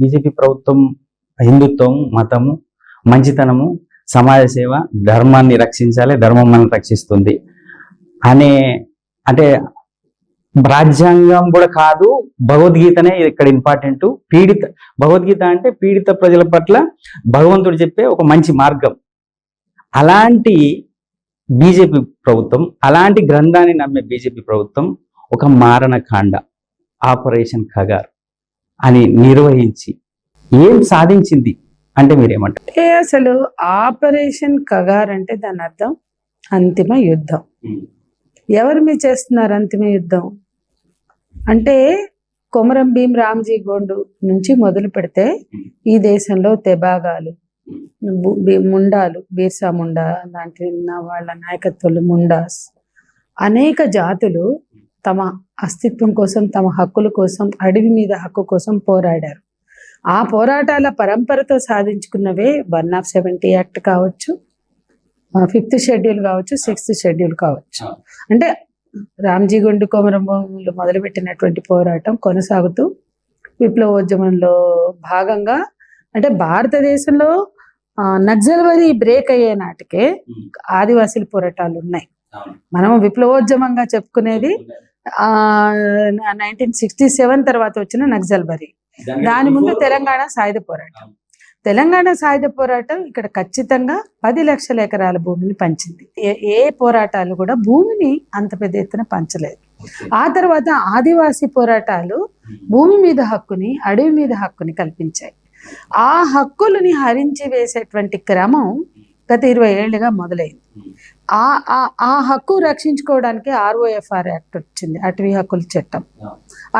BJP ప్రభుత్వం హిందుత్వం, మతము, మంచితనము, సమాజ సేవ, ధర్మాన్ని రక్షించాలి, ధర్మం మనం రక్షిస్తుంది అనే అంటే రాజ్యాంగం కూడా కాదు, భగవద్గీతనే ఇక్కడ ఇంపార్టెంట్. భగవద్గీత అంటే పీడిత ప్రజల పట్ల భగవంతుడు చెప్పే ఒక మంచి మార్గం. అలాంటి బీజేపీ ప్రభుత్వం, అలాంటి గ్రంథాన్ని నమ్మే బీజేపీ ప్రభుత్వం ఒక మారణకాండ ఆపరేషన్ ఖగార్ అని నిర్వహించి ఏం సాధించింది అంటే మీరేమంటారు? అసలు ఆపరేషన్ ఖగార్ అంటే దాని అర్థం అంతిమ యుద్ధం. ఎవరు మీరు చేస్తున్నారు అంతిమ యుద్ధం అంటే? కొమరం భీం రామ్జీ గోండు నుంచి మొదలు పెడితే ఈ దేశంలో తెబాగాలు, ముండాలు, బీర్సా ముండా లాంటి వాళ్ళ నాయకత్వంలో ముండాస్, అనేక జాతులు తమ అస్తిత్వం కోసం, తమ హక్కుల కోసం, అడవి మీద హక్కు కోసం పోరాడారు. ఆ పోరాటాల పరంపరతో సాధించుకున్నవే 170 యాక్ట్ కావచ్చు, 5th షెడ్యూల్ కావచ్చు, 6th షెడ్యూల్ కావచ్చు. అంటే రామ్జీ గోండు కొమరంభీములు మొదలుపెట్టినటువంటి పోరాటం కొనసాగుతూ విప్లవోద్యమంలో భాగంగా, అంటే భారతదేశంలో నక్సల్బరీ బ్రేక్ అయ్యే నాటికే ఆదివాసీల పోరాటాలు ఉన్నాయి. మనం విప్లవోద్యమంగా చెప్పుకునేది 1967 తర్వాత వచ్చిన నక్సల్బరీ. దాని ముందు తెలంగాణ సాయుధ పోరాటం. తెలంగాణ సాయుధ పోరాటం ఇక్కడ ఖచ్చితంగా 10 లక్షల ఎకరాల భూమిని పంచింది. ఏ పోరాటాలు కూడా భూమిని అంత పెద్ద ఎత్తున పంచలేదు. ఆ తర్వాత ఆదివాసీ పోరాటాలు భూమి మీద హక్కుని, అడవి మీద హక్కుని కల్పించాయి. ఆ హక్కులని హరించి వేసేటువంటి క్రమం గత 20 ఏళ్లుగా మొదలైంది. ఆ హక్కు రక్షించుకోవడానికి ROFR యాక్ట్ వచ్చింది, అటవీ హక్కుల చట్టం.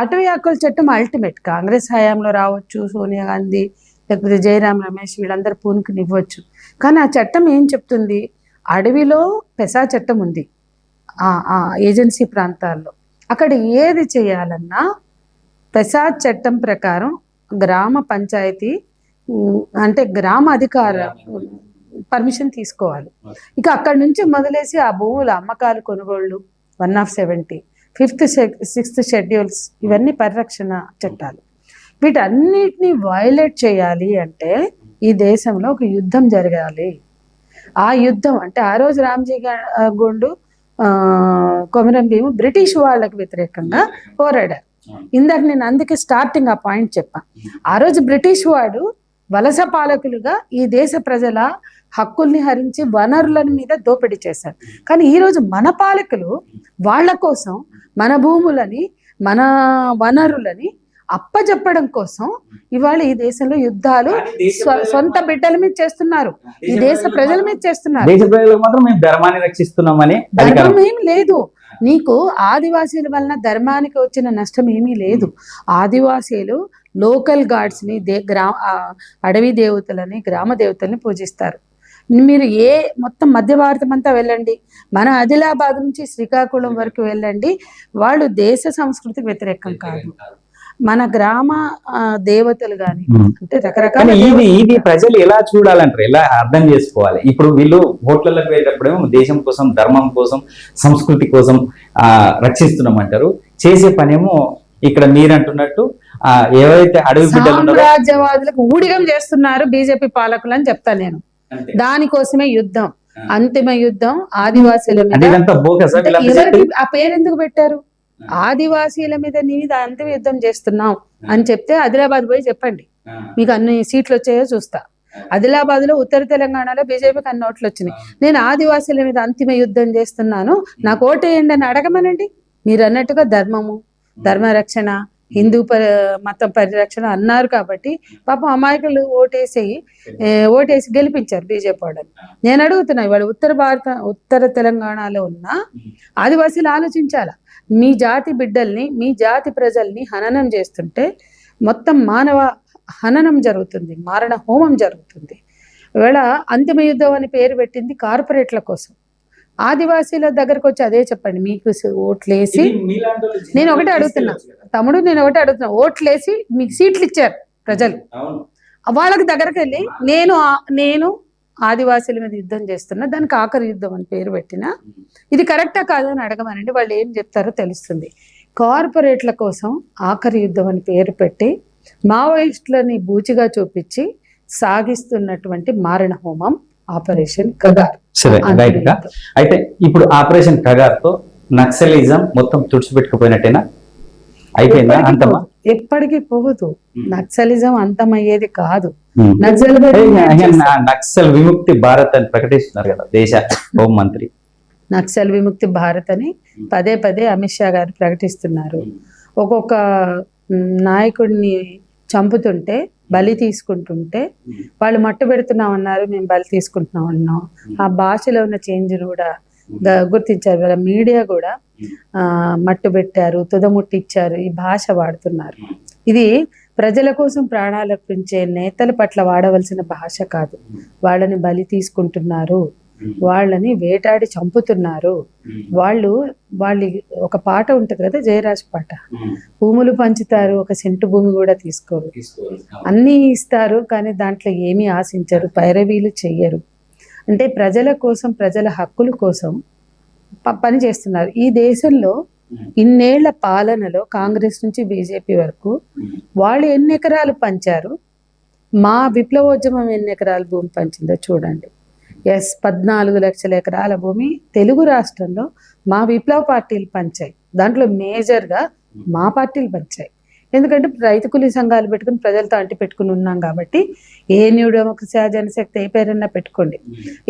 అటవీ హక్కుల చట్టం అల్టిమేట్ కాంగ్రెస్ హయాంలో రావచ్చు, సోనియా గాంధీ లేకపోతే జయరాం రమేష్ వీళ్ళందరూ పూనుకుని ఇవ్వచ్చు. కానీ ఆ చట్టం ఏం చెప్తుంది? అడవిలో పెసా చట్టం ఉంది ఆ ఏజెన్సీ ప్రాంతాల్లో. అక్కడ ఏది చేయాలన్నా పెసా చట్టం ప్రకారం గ్రామ పంచాయతీ అంటే గ్రామ అధికార పర్మిషన్ తీసుకోవాలి. ఇక అక్కడి నుంచి మొదలేసి ఆ భూముల అమ్మకాలు, కొనుగోళ్లు 170, 5th, 6th షెడ్యూల్స్ ఇవన్నీ పరిరక్షణ చట్టాలు. వీటన్నిటిని వైలేట్ చేయాలి అంటే ఈ దేశంలో ఒక యుద్ధం జరగాలి. ఆ యుద్ధం అంటే ఆ రోజు రామ్జీ గోండు, కొమరం భీము బ్రిటిష్ వాళ్ళకి వ్యతిరేకంగా పోరాడారు. ఇందాక నేను అందుకే స్టార్టింగ్ ఆ పాయింట్ చెప్పాను. ఆ రోజు బ్రిటిష్ వాడు వలస పాలకులుగా ఈ దేశ ప్రజల హక్కుల్ని హరించి వనరుల మీద దోపిడీ చేశారు. కానీ ఈరోజు మన పాలకులు వాళ్ళ కోసం మన భూములని, మన వనరులని అప్పజెప్పడం కోసం ఇవాళ ఈ దేశంలో యుద్ధాలు సొంత బిడ్డల మీద చేస్తున్నారు, ఈ దేశ ప్రజల మీద చేస్తున్నారు. ధర్మం ఏం లేదు. నీకు ఆదివాసీల వలన ధర్మానికి వచ్చిన నష్టం ఏమీ లేదు. ఆదివాసీలు లోకల్ గాడ్స్ ని, అడవి దేవతలని, గ్రామ దేవతల్ని పూజిస్తారు. మీరు మొత్తం మధ్య భారతం అంతా వెళ్ళండి, మన ఆదిలాబాద్ నుంచి శ్రీకాకుళం వరకు వెళ్ళండి, వాళ్ళు దేశ సంస్కృతికి వ్యతిరేకం కాదు. మన గ్రామ దేవతలు గాని అంటే రకరకాల ఇది ప్రజలు ఎలా చూడాలంటారు, ఎలా అర్థం చేసుకోవాలి? ఇప్పుడు వీళ్ళు హోటళ్ళకి వెళ్ళేటప్పుడేమో దేశం కోసం, ధర్మం కోసం, సంస్కృతి కోసం రక్షిస్తున్నామంటారు. చేసే పనేమో ఇక్కడ మీరంటున్నట్టు ఎవరైతే అడవి సామ్రాజ్యవాదులకు ఊడిగం చేస్తున్నారు బీజేపీ పాలకులు అని చెప్తాను నేను. దానికోసమే యుద్ధం, అంతిమ యుద్ధం ఆదివాసీల మీద. ఎవరికి ఆ పేరు ఎందుకు పెట్టారు? ఆదివాసీల మీద అంతిమ యుద్ధం చేస్తున్నాం అని చెప్తే ఆదిలాబాద్ పోయి చెప్పండి, మీకు అన్ని సీట్లు వచ్చాయో చూస్తా. ఆదిలాబాద్ లో, ఉత్తర తెలంగాణలో బీజేపీకి అన్ని ఓట్లు వచ్చినాయి. నేను ఆదివాసీల మీద అంతిమ యుద్ధం చేస్తున్నాను, నాకు ఓటేయండి అని అడగమనండి. మీరు అన్నట్టుగా ధర్మము, ధర్మరక్షణ, హిందూ మతం పరిరక్షణ అన్నారు కాబట్టి పాపం అమాయకులు ఓటేసి గెలిపించారు బీజేపీ వాళ్ళని. నేను అడుగుతున్నా, ఇవాళ ఉత్తర తెలంగాణలో ఉన్న ఆదివాసీలు ఆలోచించాలా? మీ జాతి బిడ్డల్ని, మీ జాతి ప్రజల్ని హననం చేస్తుంటే మొత్తం మానవ హననం జరుగుతుంది, మారణ హోమం జరుగుతుంది. ఇవాళ అంతిమ యుద్ధం అని పేరు పెట్టింది కార్పొరేట్ల కోసం. ఆదివాసీల దగ్గరకు వచ్చి అదే చెప్పండి, మీకు ఓట్లేసి, నేను ఒకటే అడుగుతున్నా తమ్ముడు, ఓట్లేసి మీకు సీట్లు ఇచ్చారు ప్రజలు, వాళ్ళకి దగ్గరకు వెళ్ళి నేను ఆదివాసీల మీద యుద్ధం చేస్తున్నా, దానికి ఆఖరి యుద్ధం అని పేరు పెట్టినా ఇది కరెక్టా కాదు అని అడగమనండి, వాళ్ళు ఏం చెప్తారో తెలుస్తుంది. కార్పొరేట్ల కోసం ఆఖరి యుద్ధం అని పేరు పెట్టి మావోయిస్టులని బూచిగా చూపించి సాగిస్తున్నటువంటి మారణ హోమం ఆపరేషన్ కగార్. సరే రైట్ గా. అయితే ఇప్పుడు ఆపరేషన్ కగార్తో నక్సలిజం మొత్తం తుడిచిపెట్టుకుపోయినట్టేనా? అయిపోయిందా అంతమా? ఎప్పటికీ పోదు. నక్సలిజం అంతమయ్యేది కాదు. నక్సల్ విముక్తి భారత్ అని ప్రకటిస్తున్నారు కదా దేశ హోం మంత్రి. నక్సల్ విముక్తి భారత్ అని పదే పదే అమిత్ షా గారు ప్రకటిస్తున్నారు. ఒక్కొక్క నాయకుడిని చంపుతుంటే, బలి తీసుకుంటుంటే వాళ్ళు మట్టు పెడుతున్నాం అన్నారు, మేము బలి తీసుకుంటున్నాం అన్నాం. ఆ భాషలో ఉన్న చేంజ్ కూడా గుర్తించారు. వాళ్ళ మీడియా కూడా మట్టు పెట్టారు, తుదముట్టిచ్చారు, ఈ భాష వాడుతున్నారు. ఇది ప్రజల కోసం ప్రాణాలు అర్పించే నేతల పట్ల వాడవలసిన భాష కాదు. వాళ్ళని బలి తీసుకుంటున్నారు, వాళ్ళని వేటాడి చంపుతున్నారు. వాళ్ళు ఒక పాట ఉంటది కదా, జయరాజ్ పాట, భూములు పంచుతారు, ఒక సెంటు భూమి కూడా తీసుకోరు, అన్నీ ఇస్తారు కానీ దాంట్లో ఏమీ ఆశించరు, పైరవీలు చెయ్యరు. అంటే ప్రజల కోసం, ప్రజల హక్కుల కోసం పని చేస్తున్నారు. ఈ దేశంలో ఇన్నేళ్ల పాలనలో కాంగ్రెస్ నుంచి బీజేపీ వరకు వాళ్ళు ఎన్ని ఎకరాలు పంచారు, మా విప్లవోద్యమం ఎన్ని ఎకరాల భూమి పంచిందో చూడండి. 14 లక్షల ఎకరాల భూమి తెలుగు రాష్ట్రంలో మా విప్లవ పార్టీలు పంచాయి. దాంట్లో మేజర్గా మా పార్టీలు పంచాయి. ఎందుకంటే రైతు కూలీ సంఘాలు పెట్టుకుని ప్రజలతో అంటి పెట్టుకుని ఉన్నాం కాబట్టి, ఏ న్యూ డెమోక్రసీ, జనశక్తి, ఏ పేరన్నా పెట్టుకోండి,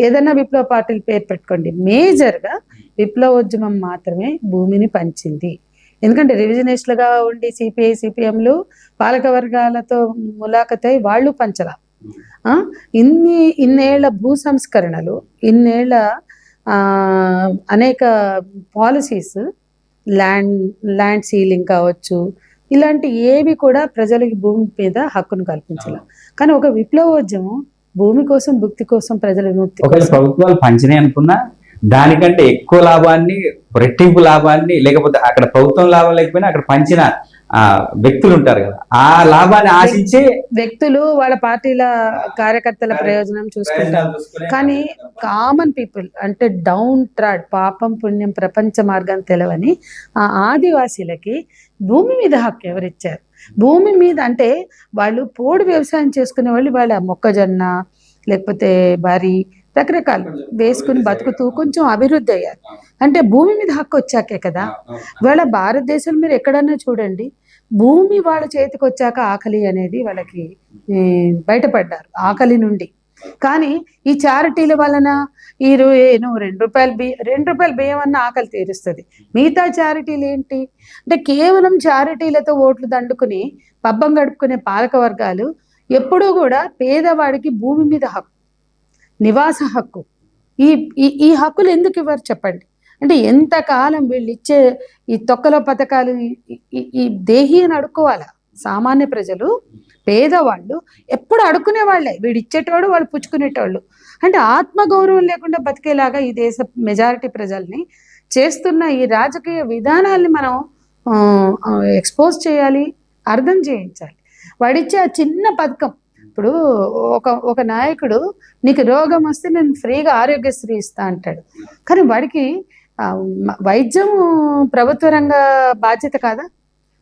ఏదన్నా విప్లవ పార్టీల పేరు పెట్టుకోండి, మేజర్గా విప్లవోద్యమం మాత్రమే భూమిని పంచింది. ఎందుకంటే రివిజనిస్టులుగా ఉండి సిపిఐ, సిపిఎంలు పాలక వర్గాలతో ములాఖతై వాళ్ళు పంచరా. ఇన్నేళ్ల భూ సంస్కరణలు, ఇన్నేళ్ల అనేక పాలసీస్, ల్యాండ్ సీలింగ్ కావచ్చు, ఇలాంటి ఏవి కూడా ప్రజలకి భూమి మీద హక్కును కల్పించాలి. కానీ ఒక విప్లవోద్యమం భూమి కోసం, భుక్తి కోసం, ప్రజల విముక్తి కోసం. ప్రభుత్వాలు పంచినాయి అనుకున్నా దానికంటే ఎక్కువ లాభాన్ని, రెట్టింపు లాభాన్ని, లేకపోతే అక్కడ ప్రభుత్వం లాభం లేకపోయినా అక్కడ పంచిన వ్యక్తులు ఉంటారు కదా, ఆ లాభాన్ని ఆశించే వ్యక్తులు వాళ్ళ పార్టీల కార్యకర్తల ప్రయోజనం చూసుకుంటారు. కానీ కామన్ పీపుల్, అంటే డౌన్ ట్రాడ్, పాపం పుణ్యం ప్రపంచ మార్గం తెలవని ఆ ఆదివాసీలకి భూమి మీద హక్కు ఎవరిచ్చారు? భూమి మీద అంటే వాళ్ళు పోడు వ్యవసాయం చేసుకునే వాళ్ళు, వాళ్ళ మొక్కజొన్న లేకపోతే వరి రకరకాలు వేసుకుని బతుకుతూ కొంచెం అభివృద్ధి అయ్యారు. అంటే భూమి మీద హక్కు వచ్చాకే కదా. వాళ్ళ భారతదేశంలో మీరు ఎక్కడన్నా చూడండి, భూమి వాళ్ళ చేతికి వచ్చాక ఆకలి అనేది వాళ్ళకి బయటపడ్డారు, ఆకలి నుండి. కానీ ఈ చారిటీల వలన ఈ నువ్వు 2 రూపాయల బియ్యం అన్న ఆకలి తీరుస్తుంది. మిగతా చారిటీలు ఏంటి అంటే కేవలం చారిటీలతో ఓట్లు దండుకుని పబ్బం గడుపుకునే పాలక వర్గాలు ఎప్పుడూ కూడా పేదవాడికి భూమి మీద హక్కు, నివాస హక్కు, ఈ హక్కులు ఎందుకు ఇవ్వరు చెప్పండి? అంటే ఎంతకాలం వీళ్ళు ఇచ్చే ఈ తొక్కలో పథకాలు, ఈ దేహి అని అడుక్కోవాలా? సామాన్య ప్రజలు, పేదవాళ్ళు ఎప్పుడు అడుక్కునే వాళ్ళే, వీడు ఇచ్చేటోడు, వాళ్ళు పుచ్చుకునేటోళ్ళు. అంటే ఆత్మగౌరవం లేకుండా బతికేలాగా ఈ దేశ మెజారిటీ ప్రజల్ని చేస్తున్న ఈ రాజకీయ విధానాల్ని మనం ఎక్స్పోజ్ చేయాలి, అర్థం చేయించాలి. వాడిచ్చే ఆ చిన్న పథకం, ఇప్పుడు ఒక నాయకుడు నీకు రోగం వస్తే నేను ఫ్రీగా ఆరోగ్యశ్రీ ఇస్తా అంటాడు. కానీ వాడికి వైద్యం ప్రభుత్వ రంగ బాధ్యత కాదా?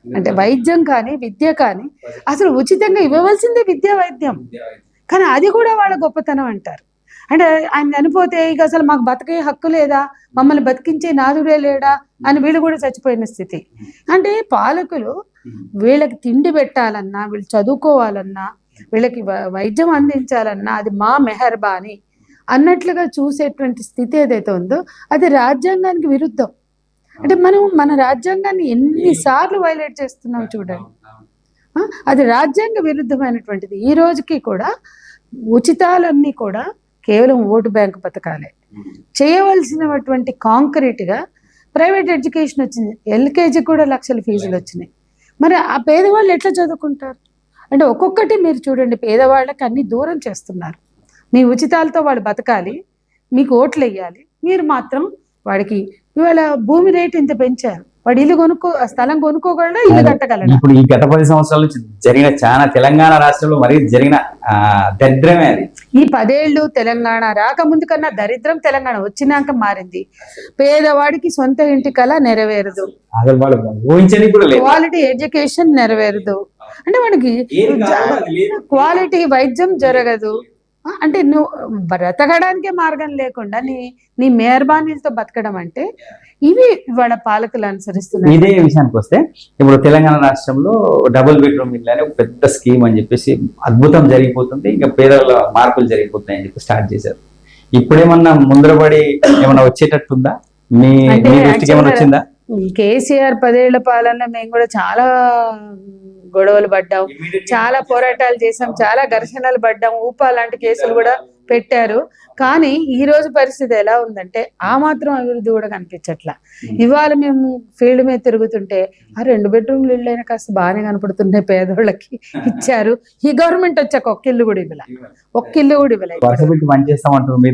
అంటే వైద్యం కానీ విద్య కానీ అసలు ఉచితంగా ఇవ్వవలసిందే విద్య, వైద్యం. కానీ అది కూడా వాళ్ళ గొప్పతనం అంటారు. అంటే ఆయన చనిపోతే ఇక అసలు మాకు బతికే హక్కు లేదా, మమ్మల్ని బతికించే నాదుడే లేడా అని వీళ్ళు కూడా చచ్చిపోయిన స్థితి. అంటే పాలకులు వీళ్ళకి తిండి పెట్టాలన్నా, వీళ్ళు చదువుకోవాలన్నా, వీళ్ళకి వైద్యం అందించాలన్నా అది మా మెహర్బానీ అన్నట్లుగా చూసేటువంటి స్థితి ఏదైతే ఉందో అది రాజ్యాంగానికి విరుద్ధం. అంటే మనం మన రాజ్యాంగాన్ని ఎన్నిసార్లు వైలేట్ చేస్తున్నాం చూడండి. అది రాజ్యాంగ విరుద్ధమైనటువంటిది. ఈ రోజుకి కూడా ఉచితాలన్నీ కూడా కేవలం ఓటు బ్యాంకు పథకాలే. చేయవలసినటువంటి కాంక్రీట్గా ప్రైవేట్ ఎడ్యుకేషన్ వచ్చింది, ఎల్కేజీ కూడా లక్షల ఫీజులు వచ్చినాయి. మరి ఆ పేదవాళ్ళు ఎట్లా చదువుకుంటారు? అంటే ఒక్కొక్కటి మీరు చూడండి, పేదవాళ్ళకి అన్ని దూరం చేస్తున్నారు. మీ ఉచితాలతో వాళ్ళు బతకాలి, మీకు ఓట్లు వేయాలి, మీరు మాత్రం వాడికి ఇవాళ భూమి రేటు ఇంత పెంచారు, వాడు ఇల్లు స్థలం కొనుక్కోగలడా, ఇల్లు కట్టగలడా? ఇప్పుడు ఈ గత 10 సంవత్సరాల నుంచి జరిగిన చాలా తెలంగాణ రాష్ట్రంలో మరి జరిగిన దరిద్రమే అది. ఈ 10 ఏళ్ళు తెలంగాణ రాకముందు కన్నా దరిద్రం తెలంగాణ వచ్చినాక మారింది. పేదవాడికి సొంత ఇంటి కళ నెరవేరదు, అసలు వాళ్ళు ఊహించని కూడా లేదు, క్వాలిటీ ఎడ్యుకేషన్ నెరవేరదు, అంటే వాడికి క్వాలిటీ వైద్యం జరగదు. అంటే నువ్వు బ్రతకడానికే మార్గం లేకుండా నీ మెహర్బానీలతో బతకడం అంటే ఇవి వాళ్ళ పాలకులు అనుసరిస్తున్నారు. ఇదే విషయానికి వస్తే ఇప్పుడు తెలంగాణ రాష్ట్రంలో డబుల్ బెడ్రూమ్ ఇల్లు అనే ఒక పెద్ద స్కీమ్ అని చెప్పేసి అద్భుతం జరిగిపోతుంది, ఇంకా పేదల మార్పులు జరిగిపోతున్నాయి అని చెప్పి స్టార్ట్ చేశారు. ఇప్పుడేమన్నా ముందరపడి ఏమన్నా వచ్చేటట్టుందా? మీ దృష్టికి ఏమైనా వచ్చిందా? కేసీఆర్ 10 ఏళ్ల పాలనలో మేము కూడా చాలా గొడవలు పడ్డాం, చాలా పోరాటాలు చేసాం, చాలా ఘర్షణలు పడ్డాం, ఊపా లాంటి కేసులు కూడా పెట్టారు. కానీ ఈ రోజు పరిస్థితి ఎలా ఉందంటే ఆ మాత్రం అభివృద్ధి కూడా కనిపించట్లా. ఇవాళ మేము ఫీల్డ్ మీద తిరుగుతుంటే ఆ 2 బెడ్రూమ్లు ఇళ్ళైనా కాస్త బాగానే కనపడుతున్నాయి, పేదోళ్ళకి ఇచ్చారు. ఈ గవర్నమెంట్ వచ్చాక ఒక్క ఇల్లు కూడా ఇవ్వలేదు.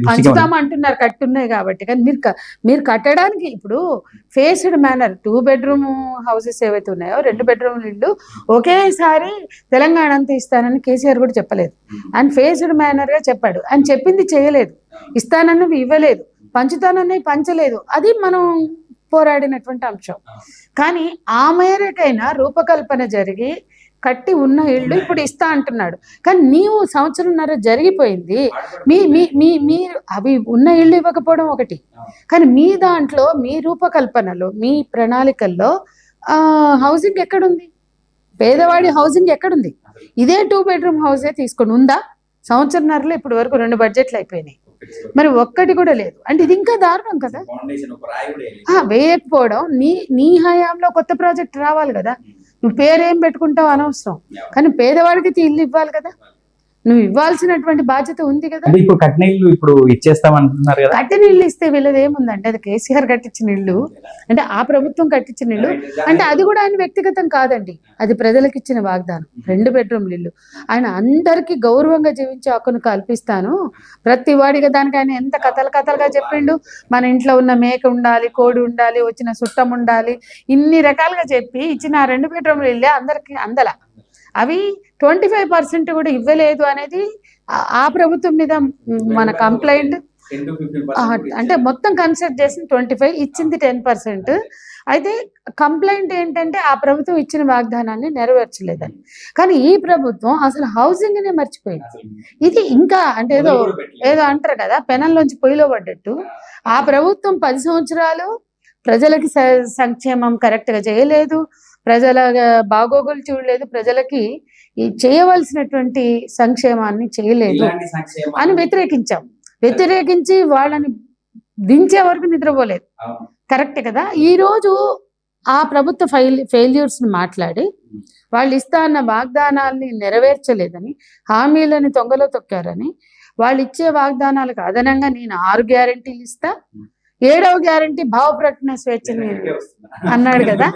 పంచుతాం అంటున్నారు, కట్టున్నాయి కాబట్టి. కానీ మీరు కట్టడానికి ఇప్పుడు ఫేస్డ్ మేనర్ 2 బెడ్రూమ్ హౌసెస్ ఏవైతే ఉన్నాయో 2 బెడ్రూమ్ ఇల్లు ఒకేసారి తెలంగాణ అంతా ఇస్తానని కేసీఆర్ కూడా చెప్పలేదు. ఆయన ఫేస్డ్ మేనర్ గా చెప్పాడు. ఆయన చెప్పింది చేయలేదు, ఇస్తానన్నవి ఇవ్వలేదు, పంచుతానన్నవి పంచలేదు. అది మనం పోరాడినటువంటి అంశం. కానీ ఆ మేరకైనా రూపకల్పన జరిగి కట్టి ఉన్న ఇళ్ళు ఇప్పుడు ఇస్తా అంటున్నాడు. కానీ నీవు 1.5 సంవత్సరం జరిగిపోయింది, మీరు అవి ఉన్న ఇళ్ళు ఇవ్వకపోవడం ఒకటి. కానీ మీ దాంట్లో, మీ రూపకల్పనలో, మీ ప్రణాళికల్లో హౌసింగ్ ఎక్కడుంది? పేదవాడి హౌసింగ్ ఎక్కడుంది? ఇదే 2 బెడ్రూమ్ హౌసే తీసుకొని ఉందా? 1.5 సంవత్సరంలో ఇప్పటి వరకు 2 బడ్జెట్లు అయిపోయినాయి, మరి ఒక్కటి కూడా లేదు. అంటే ఇది ఇంకా దారుణం కదా. వేయకపోవడం, నీ హయాంలో కొత్త ప్రాజెక్ట్ రావాలి కదా. నువ్వు పేరేం పెట్టుకుంటావు అనవసరం, కానీ పేదవాడికి ఇల్లు ఇవ్వాలి కదా. నువ్వు ఇవ్వాల్సినటువంటి బాధ్యత ఉంది కదా. ఇప్పుడు కట్టిన ఇల్లు ఇప్పుడు ఇచ్చేస్తామంటున్నారు కదా. కట్టిన ఇల్లు ఇస్తే వీళ్ళది ఏముందంటే అది కేసీఆర్ కట్టించిన ఇల్లు, అంటే ఆ ప్రభుత్వం కట్టించిన ఇల్లు. అంటే అది కూడా ఆయన వ్యక్తిగతం కాదండి, అది ప్రజలకు ఇచ్చిన వాగ్దానం. 2 బెడ్రూమ్ల ఇల్లు ఆయన అందరికీ గౌరవంగా జీవించే హక్కును కల్పిస్తాను. ప్రతి వాడిగా దానికి ఆయన ఎంత కథలుగా చెప్పిండు. మన ఇంట్లో ఉన్న మేక ఉండాలి, కోడి ఉండాలి, వచ్చిన చుట్టం ఉండాలి, ఇన్ని రకాలుగా చెప్పి ఇచ్చిన 2 బెడ్రూమ్ల ఇల్లే అందరికి అందల. అవి 25% కూడా ఇవ్వలేదు అనేది ఆ ప్రభుత్వం మీద మన కంప్లైంట్. అంటే మొత్తం కన్సిడర్ చేసిన 25, ఇచ్చింది 10%. అయితే కంప్లైంట్ ఏంటంటే ఆ ప్రభుత్వం ఇచ్చిన వాగ్దానాన్ని నెరవేర్చలేదని. కానీ ఈ ప్రభుత్వం అసలు హౌసింగ్ నే మర్చిపోయింది. ఇది ఇంకా అంటే ఏదో అంటారు కదా, పెనంలోంచి పొయ్యిలో పడ్డట్టు. ఆ ప్రభుత్వం 10 సంవత్సరాలు ప్రజలకి సంక్షేమం కరెక్ట్ గా చేయలేదు, ప్రజల బాగోగులు చూడలేదు, ప్రజలకి చేయవలసినటువంటి సంక్షేమాన్ని చేయలేదు అని వ్యతిరేకించి వాళ్ళని దించే వరకు నిద్రపోలేదు. కరెక్ట్ కదా. ఈ రోజు ఆ ప్రభుత్వ ఫెయిల్యూర్స్ ని మాట్లాడి వాళ్ళు ఇస్తా అన్న వాగ్దానాల్ని నెరవేర్చలేదని, హామీలని తొంగలో తొక్కారని, వాళ్ళు ఇచ్చే వాగ్దానాలకు అదనంగా నేను 6 గ్యారెంటీలు ఇస్తా, 7వ గ్యారెంటీ భావ ప్రకటన స్వేచ్ఛని అన్నాడు కదా.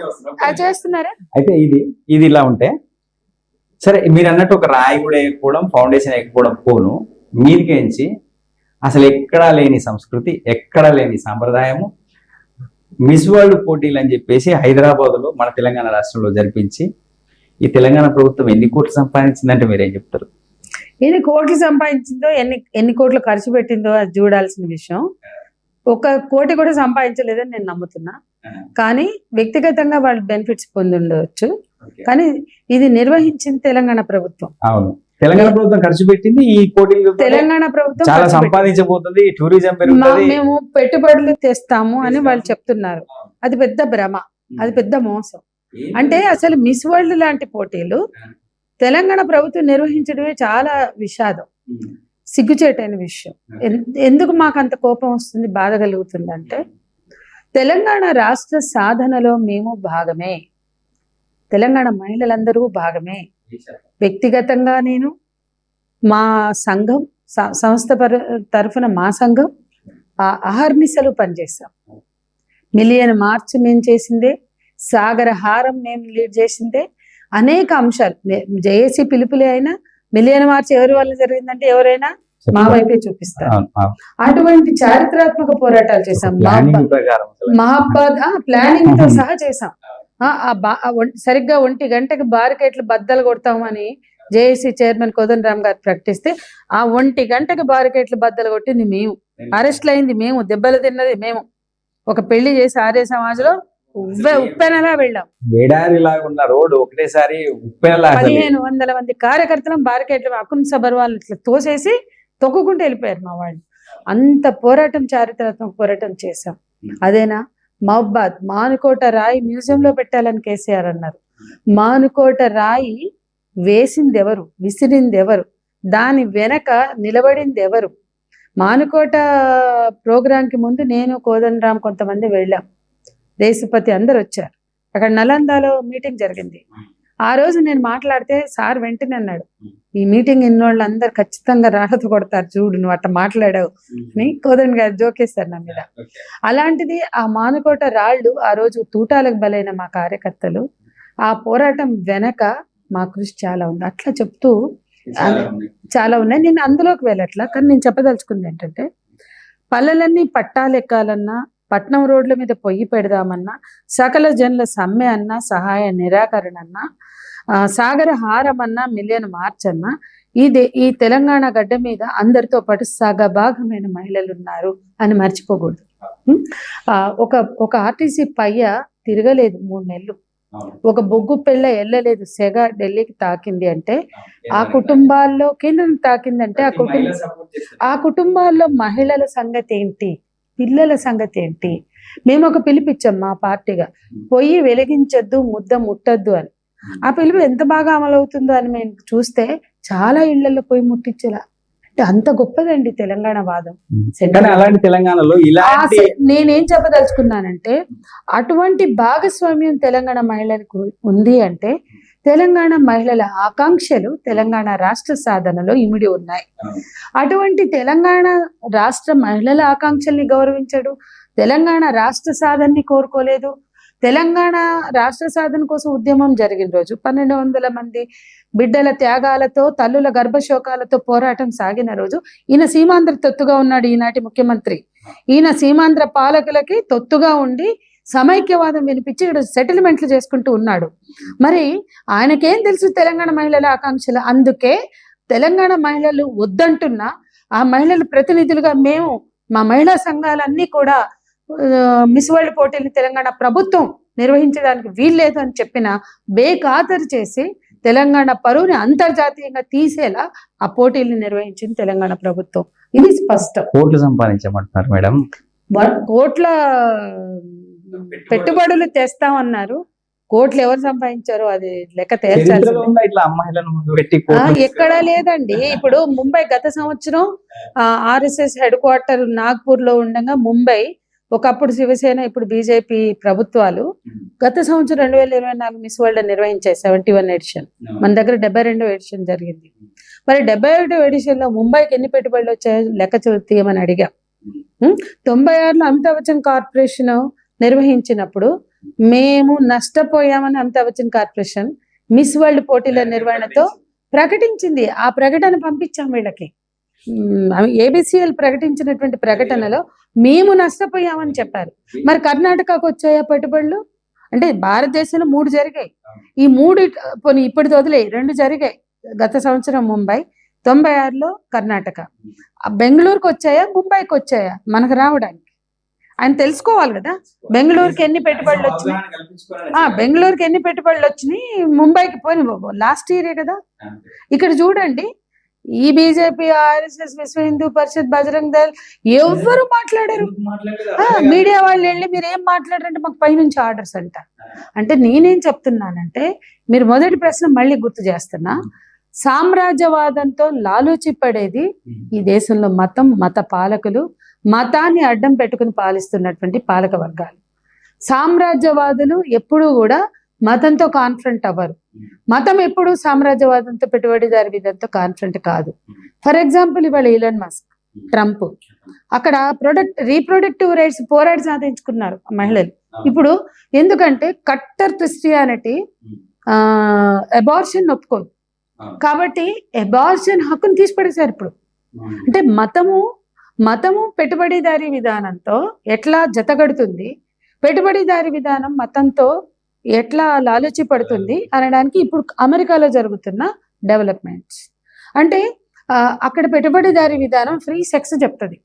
అది చేస్తున్నారా? అయితే ఇది ఇలా ఉంటే సరే, మీరు అన్నట్టు ఒక రాయి కూడా వేయకపోవడం, ఫౌండేషన్ వేయకపోవడం పోను, మీదికేంచి అసలు ఎక్కడా లేని సంస్కృతి, ఎక్కడా లేని సాంప్రదాయము, మిస్ వరల్డ్ పోటీలు అని చెప్పేసి హైదరాబాద్లో మన తెలంగాణ రాష్ట్రంలో జరిపించి ఈ తెలంగాణ ప్రభుత్వం ఎన్ని కోట్లు సంపాదించిందంటే మీరేం చెప్తారు? ఎన్ని కోట్లు సంపాదించిందో, ఎన్ని కోట్లు ఖర్చు పెట్టిందో అది చూడాల్సిన విషయం. 1 కోటి కూడా సంపాదించలేదని నేను నమ్ముతున్నా. కానీ వ్యక్తిగతంగా వాళ్ళు బెనిఫిట్స్ పొంది ఉండవచ్చు. కానీ ఇది నిర్వహించింది తెలంగాణ ప్రభుత్వం. అవును, తెలంగాణ ప్రభుత్వం ఖర్చు పెట్టింది. ఈ పోటీలు తెలంగాణ ప్రభుత్వం చాలా సంపాదించబోతుంది, టూరిజం పెరుగుతుంది, మేము పెట్టుబడులు తెస్తాము అని వాళ్ళు చెప్తున్నారు. అది పెద్ద భ్రమ, అది పెద్ద మోసం. అంటే అసలు మిస్ వరల్డ్ లాంటి పోటీలు తెలంగాణ ప్రభుత్వం నిర్వహించడమే చాలా విషాదం, సిగ్గుచేటైన విషయం. ఎందుకు మాకు అంత కోపం వస్తుంది, బాధ కలుగుతుంది అంటే తెలంగాణ రాష్ట్ర సాధనలో మేము భాగమే, తెలంగాణ మహిళలందరూ భాగమే. వ్యక్తిగతంగా నేను, మా సంఘం, సంస్థ తరఫున మా సంఘం అహర్నిశలు పనిచేస్తాం. మిలియన్ మార్చ్ మేము చేసిందే, సాగర హారం మేము లీడ్ చేసిందే, అనేక అంశాలు. జేఏసీ పిలుపులే అయినా మిలియన్ మార్చ్ ఎవరి వల్ల జరిగిందంటే ఎవరైనా మా వైపే చూపిస్తారు. అటువంటి చారిత్రాత్మక పోరాటాలు చేశాం. మహాబాద్ ప్లానింగ్ తో సహా చేశాం. సరిగ్గా 1 గంటకి బారికేట్లు బద్దలు కొడతామని జేఏసీ చైర్మన్ కోదండరామ్ గారు ప్రకటిస్తే ఆ 1 గంటకి బారికేట్లు బద్దలు కొట్టింది మేము, అరెస్ట్లు అయింది మేము, దెబ్బలు తిన్నది మేము. ఒక పెళ్లి చేసి ఆర్య సమాజ్లో ఉప్పెనలా వెళ్ళాం. వేడారిలాగా ఉన్న రోడ్డు ఒకటేసారి ఉప్పెనలా అసలు 1500 మంది కార్యకర్తలను బారికేట్లు అకున్ సబర్వాల్ ఇట్లా తోసేసి తొక్కుకుంటూ వెళ్ళిపోయారు మా వాళ్ళు. అంత పోరాటం, చారిత్రాత్మక పోరాటం చేశాం. అదేనా మహబాద్ మానుకోట రాయి మ్యూజియంలో పెట్టాలని కేసీఆర్ అన్నారు. మానుకోట రాయి వేసింది ఎవరు, విసిరింది ఎవరు, దాని వెనక నిలబడింది ఎవరు? మానుకోట ప్రోగ్రాంకి ముందు నేను కోదండరామ్ కొంతమంది వెళ్ళాం, దేశపతి అందరు వచ్చారు. అక్కడ నలందాలో మీటింగ్ జరిగింది. ఆ రోజు నేను మాట్లాడితే సార్ వెంటనే అన్నాడు, ఈ మీటింగ్ ఇన్నోళ్ళు అందరు ఖచ్చితంగా రాహత కొడతారు చూడు నువ్వు అట్లా మాట్లాడావు అని కోదండ గారు జోకేస్తారు నా మీద. అలాంటిది ఆ మానుకోట రాళ్ళు ఆ రోజు తూటాలకు బలైన మా కార్యకర్తలు, ఆ పోరాటం వెనక మా కృషి చాలా ఉంది. అట్లా చెప్తూ చాలా ఉన్నాయి. నేను అందులోకి వెళ్ళట్లా, కానీ నేను చెప్పదలుచుకుంది ఏంటంటే పల్లెలన్నీ పట్టాలెక్కాలన్నా, పట్నం రోడ్ల మీద పొయ్యి పెడదామన్నా, సకల జనుల సమ్మె అన్నా, సహాయ నిరాకరణ అన్నా, సాగర హారం అన్నా, మిలియన్ మార్చ్ అన్నా, ఈ తెలంగాణ గడ్డ మీద అందరితో పాటు సగభాగమైన మహిళలు ఉన్నారు అని మర్చిపోకూడదు. ఒక ఆర్టీసీ పయ్య తిరగలేదు 3 నెలలు, ఒక బొగ్గు పిల్ల వెళ్ళలేదు, సెగ ఢిల్లీకి తాకింది అంటే ఆ కుటుంబాల్లో కేంద్రం తాకిందంటే ఆ కుటుంబాల్లో మహిళల సంగతి ఏంటి, పిల్లల సంగతి ఏంటి? మేము ఒక పిలిపిచ్చాం మా పార్టీగా, పొయ్యి వెలిగించొద్దు, ముద్ద ముట్టద్దు అని. ఆ పిలుపు ఎంత బాగా అమలవుతుందో అని మేము చూస్తే చాలా ఇళ్లలో పోయి ముట్టించేలా, అంటే అంత గొప్పదండి తెలంగాణ వాదం. అలాంటి తెలంగాణలో నేనేం చెప్పదలుచుకున్నానంటే అటువంటి భాగస్వామ్యం తెలంగాణ మహిళలకు ఉంది అంటే తెలంగాణ మహిళల ఆకాంక్షలు తెలంగాణ రాష్ట్ర సాధనలో ఇమిడి ఉన్నాయి. అటువంటి తెలంగాణ రాష్ట్ర మహిళల ఆకాంక్షల్ని గౌరవించడు, తెలంగాణ రాష్ట్ర సాధనని కోరుకోలేదు. తెలంగాణ రాష్ట్ర సాధన కోసం ఉద్యమం జరిగిన రోజు 1200 మంది బిడ్డల త్యాగాలతో, తల్లుల గర్భశోకాలతో పోరాటం సాగిన రోజు ఈయన సీమాంధ్ర తొత్తుగా ఉన్నాడు. ఈనాటి ముఖ్యమంత్రి ఈయన సీమాంధ్ర పాలకులకి తొత్తుగా ఉండి సమైక్యవాదం వినిపించి ఇక్కడ సెటిల్మెంట్లు చేసుకుంటూ ఉన్నాడు. మరి ఆయనకేం తెలుసు తెలంగాణ మహిళల ఆకాంక్షలు? అందుకే తెలంగాణ మహిళలు వద్దంటున్నా ఆ మహిళల ప్రతినిధులుగా మేము, మా మహిళా సంఘాలన్నీ కూడా మిస్ వరల్డ్ పోటీలు తెలంగాణ ప్రభుత్వం నిర్వహించడానికి వీల్లేదు అని చెప్పిన బేఖాతరు చేసి తెలంగాణ పరువుని అంతర్జాతీయంగా తీసేలా ఆ పోటీల్ని నిర్వహించింది తెలంగాణ ప్రభుత్వం. ఇది స్పష్టం. కోట్లు సంపాదించమంటున్నారు మేడం, కోట్ల పెట్టుబడులు తెస్తామన్నారు. కోట్లు ఎవరు సంపాదించారో అది లెక్క తేల్చాల్సింది. ఎక్కడా లేదండి. ఇప్పుడు ముంబై గత సంవత్సరం ఆర్ఎస్ఎస్ హెడ్ క్వార్టర్ నాగ్పూర్ లో ఉండగా ముంబై, ఒకప్పుడు శివసేన ఇప్పుడు బీజేపీ ప్రభుత్వాలు గత సంవత్సరం 2024 మిస్ వరల్డ్ నిర్వహించాయి 71 ఎడిషన్. మన దగ్గర 72 ఎడిషన్ జరిగింది. మరి 71 ఎడిషన్ లో ముంబైకి ఎన్ని పెట్టుబడులు వచ్చాయో లెక్క తీయమని అడిగా. 96లో అమితాబ్ బచ్చన్ కార్పొరేషన్ నిర్వహించినప్పుడు మేము నష్టపోయామని Amitabh Bachchan corporation miss world పోటీల నిర్వహణతో ప్రకటించింది. ఆ ప్రకటన పంపించాం వీళ్ళకి. ఏబిసిఎల్ ప్రకటించినటువంటి ప్రకటనలో మేము నష్టపోయామని చెప్పారు. మరి కర్ణాటకకు వచ్చాయా పెట్టుబడులు? అంటే భారతదేశంలో 3 జరిగాయి. ఈ 3 పోనీ ఇప్పుడు వదిలే 2 జరిగాయి. గత సంవత్సరం ముంబై, 96లో కర్ణాటక. బెంగళూరుకి వచ్చాయా, ముంబైకి వచ్చాయా మనకు రావడానికి? ఆయన తెలుసుకోవాలి కదా. బెంగళూరుకి ఎన్ని పెట్టుబడులు వచ్చినాయి, బెంగళూరుకి ఎన్ని పెట్టుబడులు వచ్చినాయి, ముంబైకి పోయి లాస్ట్ ఇయరే కదా. ఇక్కడ చూడండి, ఈ బీజేపీ, ఆర్ఎస్ఎస్, విశ్వ హిందూ పరిషత్, బజరంగ్ దళ్ ఎవరు మాట్లాడారు? మీడియా వాళ్ళు వెళ్ళి మీరు ఏం మాట్లాడారంటే మాకు పైనుంచి ఆర్డర్స్ అంట. అంటే నేనేం చెప్తున్నానంటే, మీరు మొదటి ప్రశ్న మళ్ళీ గుర్తు చేస్తున్నా, సామ్రాజ్యవాదంతో లాలూచి పడేది ఈ దేశంలో మతం, మత పాలకులు, మతాన్ని అడ్డం పెట్టుకుని పాలిస్తున్నటువంటి పాలక వర్గాలు. సామ్రాజ్యవాదులు ఎప్పుడూ కూడా మతంతో కాన్ఫ్రంట్ అవ్వరు. మతం ఎప్పుడు సామ్రాజ్యవాదంతో, పెట్టుబడిదారి విధానంతో కాన్ఫ్రంట్ కాదు. ఫర్ ఎగ్జాంపుల్ ఇవాళ ఈలన్ మస్క్, ట్రంప్ అక్కడ రీప్రొడక్టివ్ రైట్స్ పోరాడి సాధించుకున్నారు మహిళలు. ఇప్పుడు ఎందుకంటే కట్టర్ క్రిస్టియానిటీ అబార్షన్ ఒప్పుకోదు కాబట్టి అబార్షన్ హక్కును తీసిపడేశారు. ఇప్పుడు అంటే మతము పెట్టుబడిదారీ విధానంతో ఎట్లా జతగడుతుంది, పెట్టుబడిదారీ విధానం మతంతో ఎట్లా లాలూచి పడుతుంది అనడానికి ఇప్పుడు అమెరికాలో జరుగుతున్న డెవలప్మెంట్స్. అంటే అక్కడ పెట్టుబడిదారీ విధానం ఫ్రీ సెక్స్ చెప్తుంది,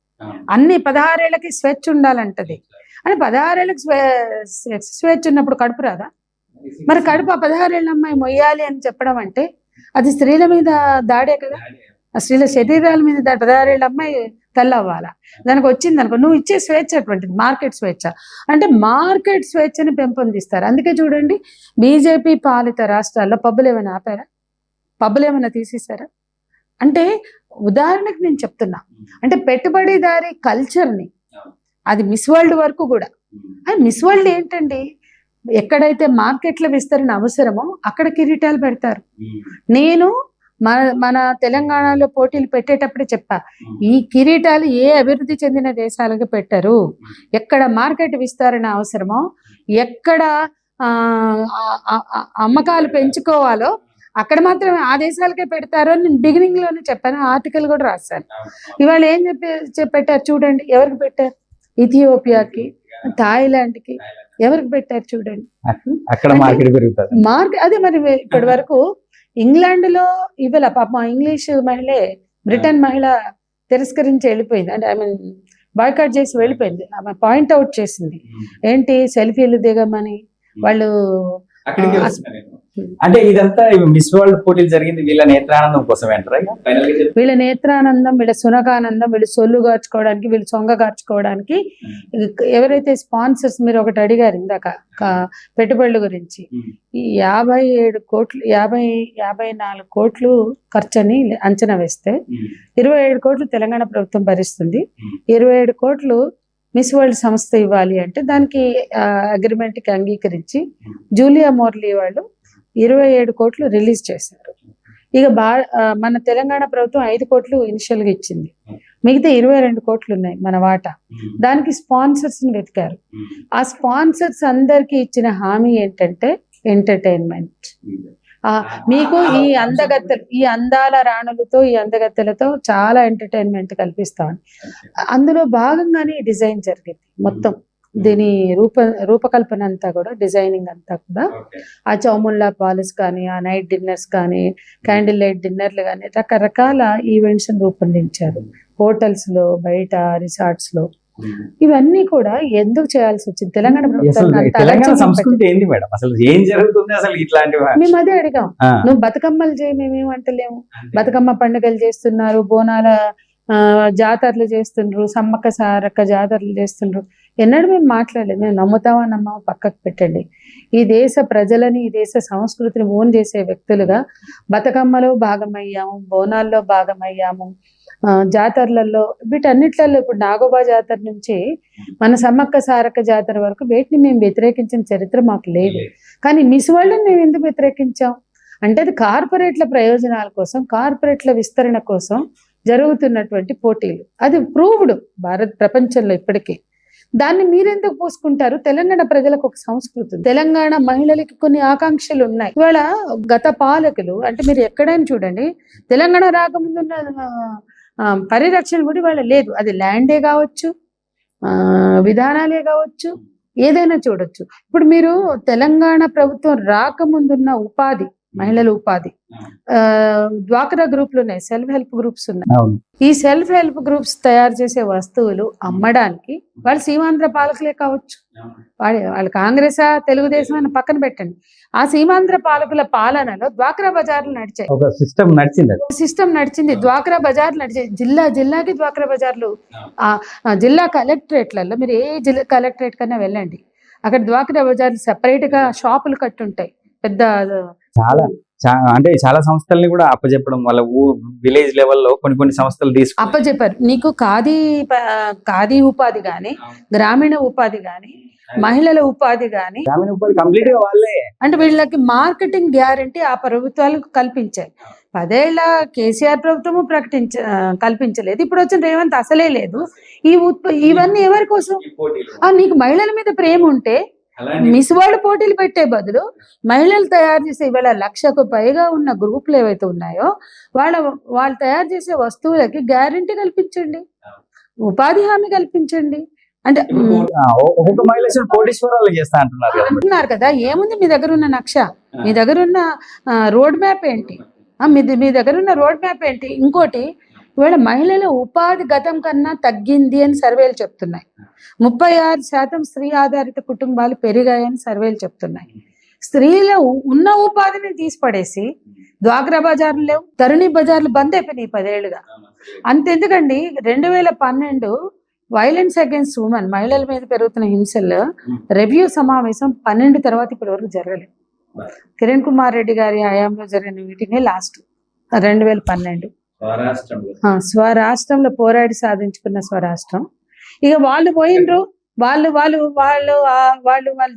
అన్ని 16 ఏళ్లకి స్వేచ్ఛ ఉండాలంటది. అంటే 16 ఏళ్ళకి స్వేచ్ఛ ఉన్నప్పుడు కడుపు రాదా? మరి కడుపు ఆ 16 ఏళ్ళ అమ్మాయి మొయ్యాలి అని చెప్పడం అంటే అది స్త్రీల మీద దాడే కదా, ఆ స్త్రీల శరీరాల మీద 16 ఏళ్ళ అమ్మాయి తల్లి అవ్వాలా? దానికి వచ్చింది అనుకో, నువ్వు ఇచ్చే స్వేచ్ఛ అటువంటిది, మార్కెట్ స్వేచ్ఛ. అంటే మార్కెట్ స్వేచ్ఛని పెంపొందిస్తారు. అందుకే చూడండి, బీజేపీ పాలిత రాష్ట్రాల్లో పబ్బులు ఏమైనా ఆపారా? పబ్బులు ఏమైనా తీసేశారా? అంటే ఉదాహరణకు నేను చెప్తున్నా, అంటే పెట్టుబడిదారి కల్చర్ని, అది మిస్ వరల్డ్ వరకు కూడా. మిస్ వరల్డ్ ఏంటండి, ఎక్కడైతే మార్కెట్ల విస్తరణ అవసరమో అక్కడ కిరీటాలు పెడతారు. నేను మన తెలంగాణలో పోటీలు పెట్టేటప్పుడే చెప్పా, ఈ కిరీటాలు ఏ అభివృద్ధి చెందిన దేశాలకు పెట్టరు. ఎక్కడ మార్కెట్ విస్తరణ అవసరమో, ఎక్కడ అమ్మకాలు పెంచుకోవాలో అక్కడ మాత్రమే ఆ దేశాలకే పెడతారు అని నేను బిగినింగ్ లోనే చెప్పాను, ఆర్టికల్ కూడా రాశాను. ఇవాళ ఏం పెట్టారు చూడండి, ఎవరికి పెట్టారు? ఇథియోపియాకి, థాయిలాండ్కి, ఎవరికి పెట్టారు చూడండి. అక్కడ మార్కెట్ పెరుగుతుంది. అదే మరి ఇప్పటి వరకు ఇంగ్లాండ్ లో ఇవాళ పాప ఇంగ్లీష్ మహిళే బ్రిటన్ మహిళ తిరస్కరించి వెళ్ళిపోయింది. అంటే ఐ మీన్ బాయ్కాట్ చేసి వెళ్ళిపోయింది. ఆమె పాయింట్ అవుట్ చేసింది, ఏంటి సెల్ఫీలు దిగమని. వాళ్ళు అంటే ఇదంతా మిస్ వరల్డ్ పోటీలు జరిగింది వీళ్ళ నేత్రానందం కోసమే అంటారా? వీళ్ళ నేత్రానందం, వీళ్ళ సునకానందం, వీళ్ళు సొల్లు గార్చుకోవడానికి, వీళ్ళు సొంగ గార్చుకోవడానికి. ఎవరైతే స్పాన్సర్స్, మీరు ఒకటి అడిగారు ఇందాక పెట్టుబడుల గురించి, ఈ 57 కోట్లు 54 కోట్లు ఖర్చని అంచనా వేస్తే 27 కోట్లు తెలంగాణ ప్రభుత్వం భరిస్తుంది. 27 కోట్లు మిస్ వరల్డ్ సంస్థ ఇవ్వాలి అంటే దానికి అగ్రిమెంట్కి అంగీకరించి జూలియా మోర్లీ వాళ్ళు 27 కోట్లు రిలీజ్ చేశారు. ఇక మన తెలంగాణ ప్రభుత్వం 5 కోట్లు ఇనిషియల్ గా ఇచ్చింది, మిగతా 22 కోట్లు ఉన్నాయి మన వాటా. దానికి స్పాన్సర్స్ ని వెతికారు. ఆ స్పాన్సర్స్ అందరికి ఇచ్చిన హామీ ఏంటంటే ఎంటర్టైన్మెంట్. మీకు ఈ అందాల రాణులతో, ఈ అందగత్తెలతో చాలా ఎంటర్టైన్మెంట్ కల్పిస్తామని. అందులో భాగంగానే డిజైన్ జరిగింది మొత్తం. దీని రూపకల్పన అంతా కూడా, డిజైనింగ్ అంతా కూడా, ఆ చౌముల్లా పాలస్ కానీ, ఆ నైట్ డిన్నర్స్ కానీ, క్యాండిల్ లైట్ డిన్నర్లు కానీ, రకరకాల ఈవెంట్స్ రూపొందించారు. హోటల్స్ లో, బయట రిసార్ట్స్ లో. ఇవన్నీ కూడా ఎందుకు చేయాల్సి వచ్చింది? తెలంగాణ సంస్కృతి ఏంది మేడం, అసలు ఏం జరుగుతుంది అసలు ఇట్లాంటివి? మేము అదే అడిగాం. నువ్వు బతుకమ్మలు చేయి, మేమేమంటలేము. బతుకమ్మ పండుగలు చేస్తున్నారు, బోనాల జాతరలు చేస్తుండ్రు, సమ్మక్క సారక్క జాతరలు చేస్తుండ్రు. ఎన్నడూ మేము మాట్లాడలేదు. మేము నమ్ముతామా నమ్మా పక్కకు పెట్టండి. ఈ దేశ ప్రజలని, ఈ దేశ సంస్కృతిని ఓన్ చేసే వ్యక్తులుగా బతుకమ్మలో భాగమయ్యాము, బోనాల్లో భాగమయ్యాము, జాతరలలో, వీటన్నిట్లలో. ఇప్పుడు నాగోబా జాతర నుంచి మన సమ్మక్క సారక్క జాతర వరకు వీటిని మేము వ్యతిరేకించిన చరిత్ర మాకు లేదు. కానీ మిస్ వరల్డ్ని మేము ఎందుకు వ్యతిరేకించాం అంటే, అది కార్పొరేట్ల ప్రయోజనాల కోసం, కార్పొరేట్ల విస్తరణ కోసం జరుగుతున్నటువంటి పోటీలు. అది ప్రూవ్డ్ ప్రపంచంలో ఇప్పటికీ. దాన్ని మీరెందుకు పోసుకుంటారు? తెలంగాణ ప్రజలకు ఒక సంస్కృతి, తెలంగాణ మహిళలకి కొన్ని ఆకాంక్షలు ఉన్నాయి. ఇవాళ గత పాలకులు, అంటే మీరు ఎక్కడైనా చూడండి, తెలంగాణ రాకముందున్న పరిరక్షణ కూడా ఇవాళ లేదు. అది ల్యాండే కావచ్చు, విధానాలే కావచ్చు, ఏదైనా చూడొచ్చు. ఇప్పుడు మీరు తెలంగాణ ప్రభుత్వం రాకముందున్న ఉపాధి, మహిళల ఉపాధి, డ్వాక్రా గ్రూపులు ఉన్నాయి, సెల్ఫ్ హెల్ప్ గ్రూప్స్ ఉన్నాయి. ఈ సెల్ఫ్ హెల్ప్ గ్రూప్స్ తయారు చేసే వస్తువులు అమ్మడానికి వాళ్ళు సీమాంధ్ర పాలకులే కావచ్చు, వాళ్ళు కాంగ్రెస్ తెలుగుదేశం అని పక్కన పెట్టండి. ఆ సీమాంధ్ర పాలకుల పాలనలో డ్వాక్రా బజార్లు నడిచాయి. ఒక సిస్టమ్ నడిచింది. డ్వాక్రా బజార్లు నడిచాయి. జిల్లాకి డ్వాక్రా బజార్లు. జిల్లా కలెక్టరేట్లలో, మీరు ఏ జిల్లా కలెక్టరేట్ కన్నా వెళ్ళండి, అక్కడ డ్వాక్రా బజార్లు సెపరేట్ గా షాపులు కట్టుంటాయి. పెద్ద అంటే చాలా సంస్థల్ని కూడా అప్పచెప్పడం వల్ల విలేజ్ లెవెల్లో కొన్ని సంస్థలు తీసుకు అప్పచెప్పారు. నీకు ఖాదీ ఉపాధి గాని, గ్రామీణ ఉపాధి గాని, మహిళల ఉపాధి గాని, గ్రామీణ ఉపాధి కంప్లీట్ గా వాళ్ళే. అంటే వీళ్ళకి మార్కెటింగ్ గ్యారంటీ ఆ ప్రభుత్వాలు కల్పించాయి. 10 ఏళ్ల కేసీఆర్ ప్రభుత్వము కల్పించలేదు. ఇప్పుడు వచ్చిన రేవంత్ అసలే లేదు. ఇవన్నీ ఎవరి కోసం? నీకు మహిళల మీద ప్రేమ ఉంటే మిస్ వరల్డ్ పోటీలు పెట్టే బదులు మహిళలు తయారు చేసే ఇవాళ 1,00,000కు పైగా ఉన్న గ్రూపులు ఏవైతే ఉన్నాయో వాళ్ళు తయారు చేసే వస్తువులకి గ్యారంటీ కల్పించండి, ఉపాధి హామీ కల్పించండి. అంటే అంటున్నారు కదా, ఏముంది మీ దగ్గర ఉన్న నక్ష, మీ దగ్గర ఉన్న రోడ్ మ్యాప్ ఏంటి, మీ దగ్గర ఉన్న రోడ్ మ్యాప్ ఏంటి? ఇంకోటి, ఇవాళ మహిళల ఉపాధి గతం కన్నా తగ్గింది అని సర్వేలు చెప్తున్నాయి. 36% స్త్రీ ఆధారిత కుటుంబాలు పెరిగాయని సర్వేలు చెప్తున్నాయి. స్త్రీల ఉన్న ఉపాధిని తీసిపడేసి డ్వాక్రా బజార్లు లేవు, తరుణి బజార్లు బంద్ అయిపోయినాయి 10 ఏళ్ళుగా. అంతెందుకండి, 2012 వైలెన్స్ అగైన్స్ ఉమెన్, మహిళల మీద పెరుగుతున్న హింసలు రివ్యూ సమావేశం 12 తర్వాత ఇప్పటి వరకు జరగలేదు. కిరణ్ కుమార్ రెడ్డి గారి హయాంలో జరిగిన మీటింగే లాస్ట్ 2012. స్వరాష్ట్రంలో పోరాడి సాధించుకున్న స్వరాష్ట్రం. ఇక వాళ్ళు పోయినరు, వాళ్ళు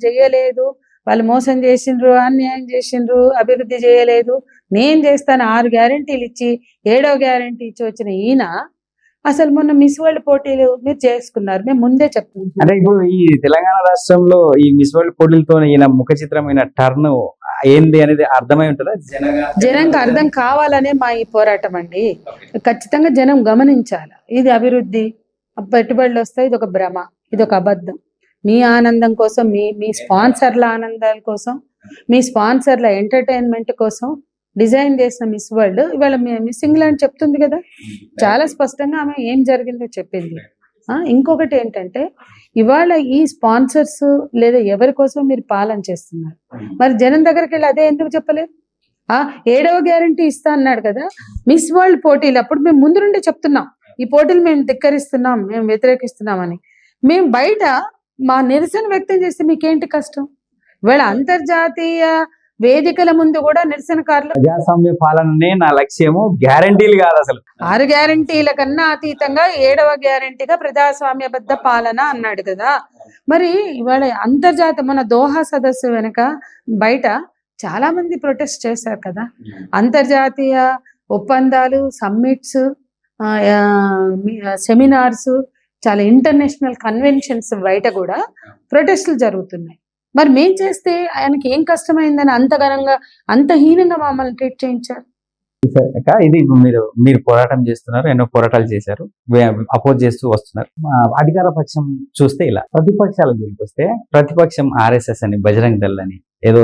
చేయలేదు, వాళ్ళు మోసం చేసిండ్రు, అన్యాయం చేసిండ్రు, అభివృద్ధి చేయలేదు, నేను చేస్తాను 6 గ్యారెంటీలు ఇచ్చి 7వ గ్యారెంటీ ఇచ్చి వచ్చిన ఈయన అసలు మొన్న మిస్ వరల్డ్ పోటీలు మీరు చేసుకున్నారు, మేము ముందే చెప్తున్నాం. అంటే ఇప్పుడు ఈ తెలంగాణ రాష్ట్రంలో ఈ మిస్ వరల్డ్ పోటీలతో ఈయన ముఖ చిత్రమైన టర్న్ ఏంది అనేది అర్థమై ఉంటుందా? జనంకి అర్థం కావాలనే మా ఈ పోరాటం అండి. ఖచ్చితంగా జనం గమనించాలి, ఇది అభివృద్ధి, పెట్టుబడులు వస్తాయి, ఇది ఒక భ్రమ, ఇది ఒక అబద్ధం. మీ ఆనందం కోసం, మీ స్పాన్సర్ల ఆనందాల కోసం, మీ స్పాన్సర్ల ఎంటర్టైన్మెంట్ కోసం డిజైన్ చేసిన మిస్ వరల్డ్ ఇవాళ మిస్ ఇంగ్లాండ్ చెప్తుంది కదా, చాలా స్పష్టంగా ఆమె ఏం జరిగిందో చెప్పింది. ఇంకొకటి ఏంటంటే, ఇవాళ ఈ స్పాన్సర్స్ లేదా ఎవరి కోసం మీరు పాలన చేస్తున్నారు, మరి జనం దగ్గరికి వెళ్ళి అదే ఎందుకు చెప్పలేదు? 7వ గ్యారెంటీ ఇస్తా అన్నాడు కదా మిస్ వరల్డ్ పోటీలు, అప్పుడు మేము ముందు నుండి చెప్తున్నాం ఈ పోటీలు మేము ధిక్కరిస్తున్నాం, మేము వ్యతిరేకిస్తున్నామని. మేము బయట మా నిరసన వ్యక్తం చేస్తే మీకేంటి కష్టం? ఇవాళ అంతర్జాతీయ వేదికల ముందు కూడా నిరసనకారులు ప్రజాస్వామ్య పాలననే నా లక్ష్యము, గ్యారంటీలు కాదు అసలు. 6 గ్యారెంటీల కన్నా అతీతంగా 7వ గ్యారెంటీగా ప్రజాస్వామ్యబద్ధ పాలన అన్నాడు కదా. మరి ఇవాళ అంతర్జాతీయ మన దోహా సదస్సు వెనుక బయట చాలా మంది ప్రొటెస్ట్ చేశారు కదా. అంతర్జాతీయ ఒప్పందాలు, సమ్మిట్స్, సెమినార్స్, చాలా ఇంటర్నేషనల్ కన్వెన్షన్స్ బయట కూడా ప్రొటెస్టులు జరుగుతున్నాయి. మరి మేం చేస్తే ఆయనకి ఏం కష్టమైందని అంత ఘనంగా, అంత హీనంగా మమ్మల్ని ట్రీట్ చేయించారు. ఇది మీరు పోరాటం చేస్తున్నారు, ఎన్నో పోరాటాలు చేశారు, అపోజ్ చేస్తూ వస్తున్నారు. అధికార పక్షం చూస్తే ఇలా, ప్రతిపక్షాల జోలికి వస్తే ప్రతిపక్షం RSS అని, బజరంగ్ దళ్ అని, ఏదో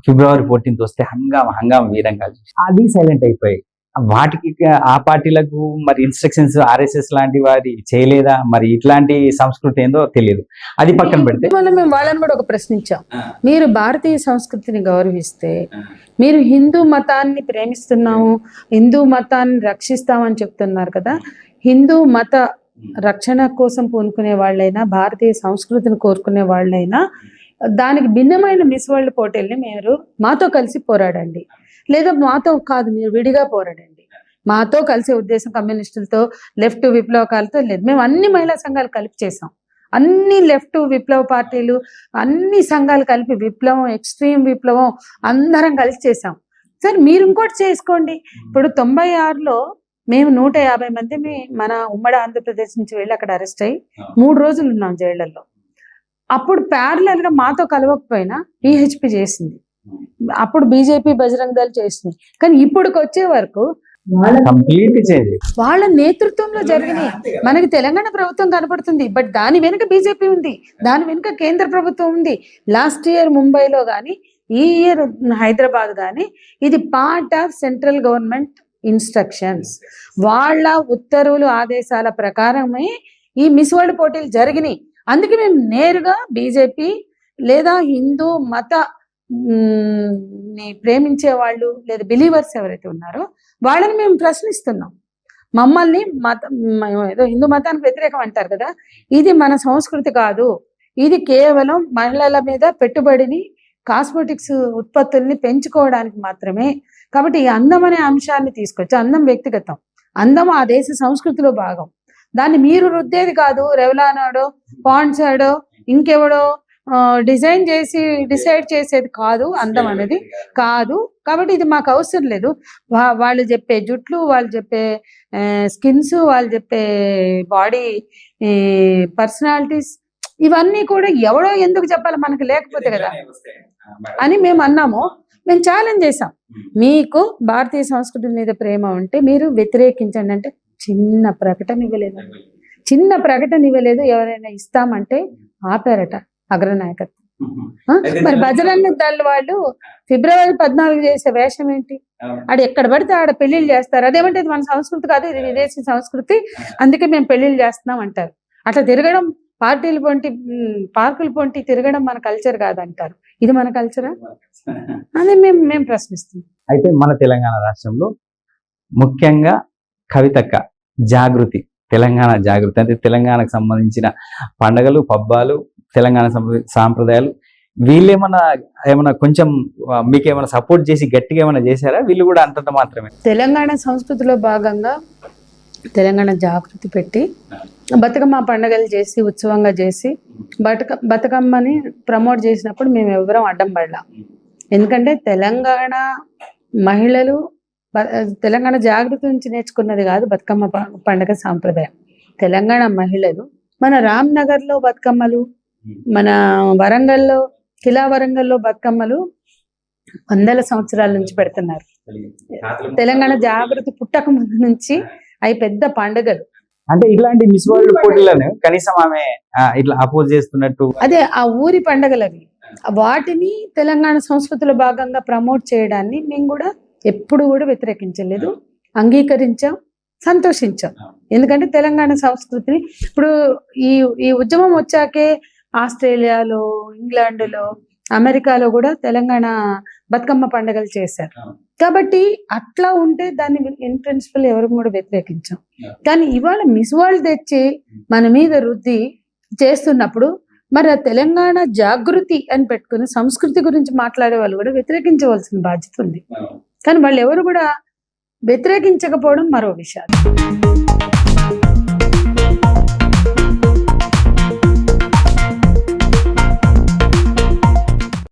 February 14th వస్తే హంగామ వీరంగా అది సైలెంట్ అయిపోయి, వాటికి ఆ పార్టీలకు మరి ఇన్స్ట్రక్షన్స్ RSS లాంటి వారి చేయలేదా? మరి ఇట్లాంటి సంస్కృతి ఏందో తెలియదు, అది పక్కన పెడితే మేము వాళ్ళని కూడా ఒక ప్రశ్నించాం. మీరు భారతీయ సంస్కృతిని గౌరవిస్తే, మీరు హిందూ మతాన్ని ప్రేమిస్తున్నాము, హిందూ మతాన్ని రక్షిస్తామని చెప్తున్నారు కదా, హిందూ మత రక్షణ కోసం పూనుకునే వాళ్ళైనా, భారతీయ సంస్కృతిని కోరుకునే వాళ్ళైనా దానికి భిన్నమైన మిస్ వరల్డ్ పోటీల్ని మీరు మాతో కలిసి పోరాడండి, లేదా మాతో కాదు మీరు విడిగా పోరాడండి. మాతో కలిసే ఉద్దేశం కమ్యూనిస్టులతో, లెఫ్ట్ విప్లవకాలతో లేదు. మేము అన్ని మహిళా సంఘాలు కలిపి చేసాం, అన్ని లెఫ్ట్ విప్లవ పార్టీలు, అన్ని సంఘాలు కలిపి విప్లవం, ఎక్స్ట్రీమ్ విప్లవం అందరం కలిసి చేసాం. సరే మీరు ఇంకోటి చేసుకోండి. ఇప్పుడు 96లో మేము 150 మంది మన ఉమ్మడి ఆంధ్రప్రదేశ్ నుంచి వెళ్ళి అక్కడ అరెస్ట్ అయ్యి 3 రోజులు ఉన్నాం జైళ్లలో. అప్పుడు ప్యారలల్ గా మాతో కలవకపోయినా PHP చేసింది, అప్పుడు బీజేపీ బజరంగ్ దళ్ చేసింది. కానీ ఇప్పుడుకి వచ్చే వరకు వాళ్ళ నేతృత్వంలో జరిగినాయి. మనకి తెలంగాణ ప్రభుత్వం కనపడుతుంది, బట్ దాని వెనుక బీజేపీ ఉంది, దాని వెనుక కేంద్ర ప్రభుత్వం ఉంది. లాస్ట్ ఇయర్ ముంబైలో కానీ, ఈ ఇయర్ హైదరాబాద్ కానీ, ఇది part of central government instructions. వాళ్ళ ఉత్తర్వులు, ఆదేశాల ప్రకారమే ఈ మిస్ వరల్డ్ పోటీలు జరిగినాయి. అందుకే మేము నేరుగా బీజేపీ లేదా హిందూ మత ప్రేమించే వాళ్ళు లేదా బిలీవర్స్ ఎవరైతే ఉన్నారో వాళ్ళని మేము ప్రశ్నిస్తున్నాం. మమ్మల్ని ఏదో హిందూ మతానికి వ్యతిరేకం అంటారు కదా, ఇది మన సంస్కృతి కాదు, ఇది కేవలం మహిళల మీద పెట్టుబడిని, కాస్మెటిక్స్ ఉత్పత్తుల్ని పెంచుకోవడానికి మాత్రమే. కాబట్టి ఈ అందం అనే అంశాన్ని తీసుకొచ్చి, అందం వ్యక్తిగతం, అందం ఆ దేశ సంస్కృతిలో భాగం, దాన్ని మీరు రుద్దేది కాదు. రెవలానాడో, పాండ్సాడో, ఇంకెవడో డిజైన్ చేసి డిసైడ్ చేసేది కాదు, అందం అనేది కాదు. కాబట్టి ఇది మాకు అవసరం లేదు. వాళ్ళు చెప్పే జుట్లు, వాళ్ళు చెప్పే స్కిన్స్, వాళ్ళు చెప్పే బాడీ పర్సనాలిటీస్, ఇవన్నీ కూడా ఎవడో ఎందుకు చెప్పాలి, మనకు లేకపోతే కదా అని మేము అన్నాము. మేము ఛాలెంజ్ చేసాం, మీకు భారతీయ సంస్కృతి మీద ప్రేమ ఉంటే మీరు వ్యతిరేకించండి అంటే చిన్న ప్రకటన ఇవ్వలేదు. ఎవరైనా ఇస్తామంటే ఆపారట అగ్రనాయకత్వం. ఆ? మరి బజరంగ దళ్ వాళ్ళు ఫిబ్రవరి 14 చేసే వేషం ఏంటి? ఆడ ఎక్కడ పడితే ఆడ పెళ్లిళ్ళు చేస్తారు. అదేమంటే ఇది మన సంస్కృతి కాదు, ఇది విదేశీ సంస్కృతి, అందుకే మేము పెళ్లిళ్ళు చేస్తున్నాం అంటారు. అట్లా తిరగడం, పార్టీలు పొంటి పార్కులు పొంటి తిరగడం మన కల్చర్ కాదంటారు. ఇది మన కల్చరా? అదే మేము ప్రశ్నిస్తున్నాం. అయితే మన తెలంగాణ రాష్ట్రంలో ముఖ్యంగా కవితక్క జాగృతి, తెలంగాణ జాగృతి అంటే తెలంగాణకు సంబంధించిన పండగలు, పబ్బాలు, తెలంగాణ సాంప్రదాయాలు, వీళ్ళు ఏమన్నా కొంచెం మీకు ఏమైనా సపోర్ట్ చేసి గట్టిగా ఏమైనా చేశారా? వీళ్ళు కూడా అంతంత మాత్రమే. తెలంగాణ సంస్కృతిలో భాగంగా తెలంగాణ జాగృతి పెట్టి బతుకమ్మ పండుగలు చేసి ఉత్సవంగా చేసి బతుకమ్మని ప్రమోట్ చేసినప్పుడు మేము ఎవరం అడ్డం పడలా. ఎందుకంటే తెలంగాణ మహిళలు తెలంగాణ జాగృతి నుంచి నేర్చుకున్నది కాదు బతుకమ్మ పండుగ సాంప్రదాయం. తెలంగాణ మహిళలు మన రామ్నగర్లో బతుకమ్మలు, మన వరంగల్లో కిలా వరంగల్లో బతుకమ్మలు వందల సంవత్సరాల నుంచి పెడుతున్నారు. తెలంగాణ జాగృతి పుట్టక ముందు నుంచి అవి పెద్ద పండుగలు. అంటే ఇట్లాంటి మిస్ వరల్డ్ పోటీలను కనీసం ఆమె ఇట్లా అపోజ్ చేస్తున్నట్టు, అదే ఆ ఊరి పండుగలు అవి, వాటిని తెలంగాణ సంస్కృతిలో భాగంగా ప్రమోట్ చేయడాన్ని మేము కూడా ఎప్పుడు కూడా వ్యతిరేకించలేదు, అంగీకరించాం, సంతోషించాం. ఎందుకంటే తెలంగాణ సంస్కృతిని ఇప్పుడు ఈ ఉద్యమం వచ్చాకే ఆస్ట్రేలియాలో, ఇంగ్లాండ్లో, అమెరికాలో కూడా తెలంగాణ బతుకమ్మ పండుగలు చేశారు. కాబట్టి అట్లా ఉంటే దాన్ని ఇన్ ప్రిన్సిపల్ ఎవరు కూడా వ్యతిరేకించాం. కానీ ఇవాళ మిస్ వరల్డ్ తెచ్చి మన మీద రుద్ది చేస్తున్నప్పుడు మరి ఆ తెలంగాణ జాగృతి అని పెట్టుకుని సంస్కృతి గురించి మాట్లాడే వాళ్ళు కూడా వ్యతిరేకించవలసిన బాధ్యత ఉంది. కానీ వాళ్ళు ఎవరు కూడా వ్యతిరేకించకపోవడం మరో విషయం.